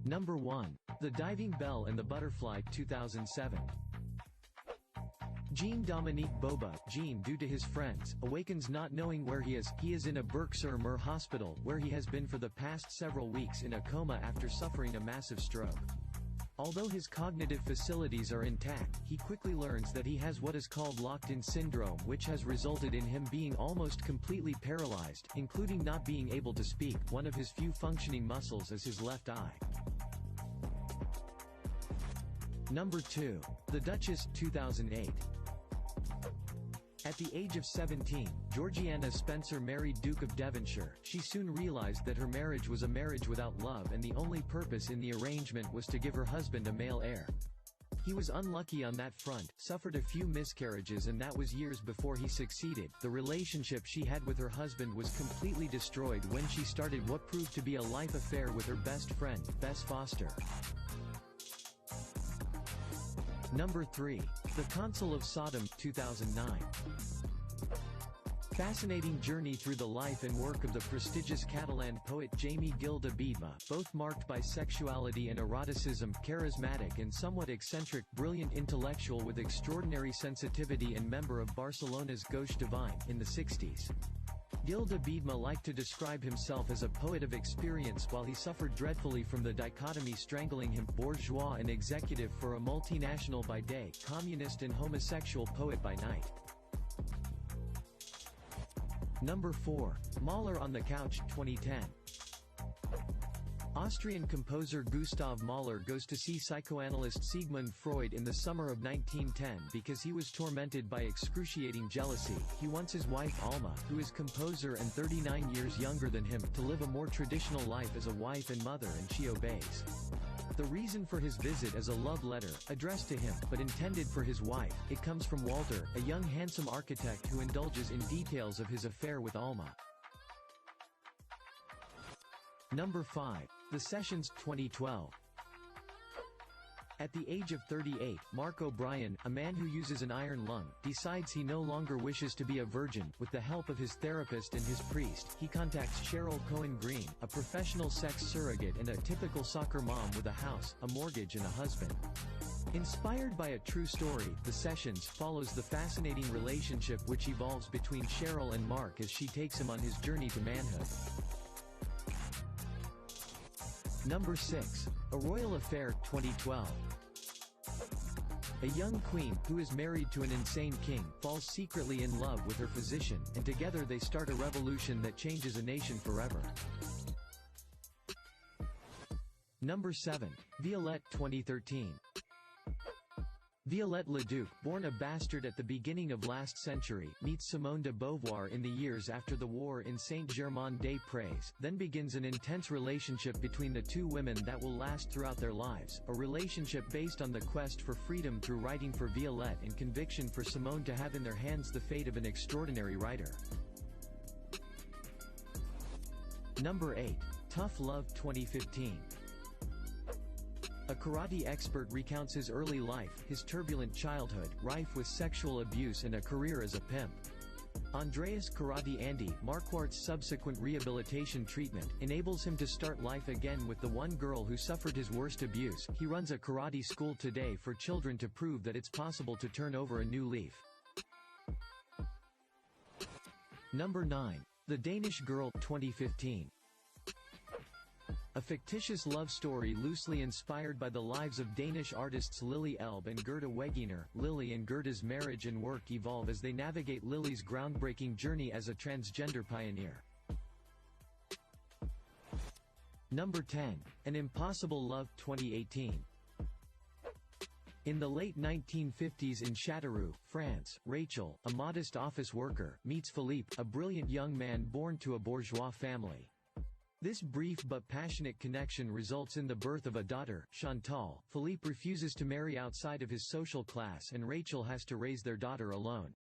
Number 1. The Diving Bell and the Butterfly 2007. Jean-Dominique Boba, Jean due to his friends, awakens not knowing where he is. He is in a Berk-sur-Mer hospital where he has been for the past several weeks in a coma after suffering a massive stroke. Although his cognitive facilities are intact, he quickly learns that he has what is called locked-in syndrome, which has resulted in him being almost completely paralyzed, including not being able to speak. One of his few functioning muscles is his left eye. Number 2. The Duchess 2008. At the age of 17, Georgiana Spencer married Duke of Devonshire. She soon realized that her marriage was a marriage without love, and the only purpose in the arrangement was to give her husband a male heir. He was unlucky on that front, suffered a few miscarriages, and that was years before he succeeded. The relationship she had with her husband was completely destroyed when she started what proved to be a life affair with her best friend, Bess Foster. Number 3. The Consul of Sodom 2009. Fascinating journey through the life and work of the prestigious Catalan poet Jaime Gil de Biedma, both marked by sexuality and eroticism, charismatic and somewhat eccentric, brilliant intellectual with extraordinary sensitivity, and member of Barcelona's Gauche Divine in the 60s. Gil de Biedma liked to describe himself as a poet of experience while he suffered dreadfully from the dichotomy strangling him, bourgeois and executive for a multinational by day, communist and homosexual poet by night. Number 4. Mahler on the Couch 2010. Austrian composer Gustav Mahler goes to see psychoanalyst Sigmund Freud in the summer of 1910 because he was tormented by excruciating jealousy. He wants his wife Alma, who is composer and 39 years younger than him, to live a more traditional life as a wife and mother, and she obeys. The reason for his visit is a love letter, addressed to him, but intended for his wife. It comes from Walter, a young handsome architect who indulges in details of his affair with Alma. Number 5. The Sessions 2012. At the age of 38, Mark O'Brien, a man who uses an iron lung, decides he no longer wishes to be a virgin. With the help of his therapist and his priest, he contacts Cheryl Cohen Green, a professional sex surrogate and a typical soccer mom with a house, a mortgage and a husband. Inspired by a true story, The Sessions follows the fascinating relationship which evolves between Cheryl and Mark as she takes him on his journey to manhood. Number 6. A Royal Affair 2012. A young queen, who is married to an insane king, falls secretly in love with her physician, and together they start a revolution that changes a nation forever. Number 7. Violette 2013. Violette Leduc, born a bastard at the beginning of last century, meets Simone de Beauvoir in the years after the war in Saint-Germain-des-Prés, then begins an intense relationship between the two women that will last throughout their lives, a relationship based on the quest for freedom through writing for Violette and conviction for Simone to have in their hands the fate of an extraordinary writer. Number 8. Tough Love 2015. A karate expert recounts his early life, his turbulent childhood, rife with sexual abuse, and a career as a pimp. Andreas Karate Andy Marquardt's subsequent rehabilitation treatment enables him to start life again with the one girl who suffered his worst abuse. He runs a karate school today for children to prove that it's possible to turn over a new leaf. Number 9. The Danish Girl 2015. A fictitious love story loosely inspired by the lives of Danish artists Lily Elbe and Gerda Wegener. Lily and Gerda's marriage and work evolve as they navigate Lily's groundbreaking journey as a transgender pioneer. Number 10. An Impossible Love 2018. In the late 1950s in Châteauroux, France, Rachel, a modest office worker, meets Philippe, a brilliant young man born to a bourgeois family. This brief but passionate connection results in the birth of a daughter, Chantal. Philippe refuses to marry outside of his social class and Rachel has to raise their daughter alone.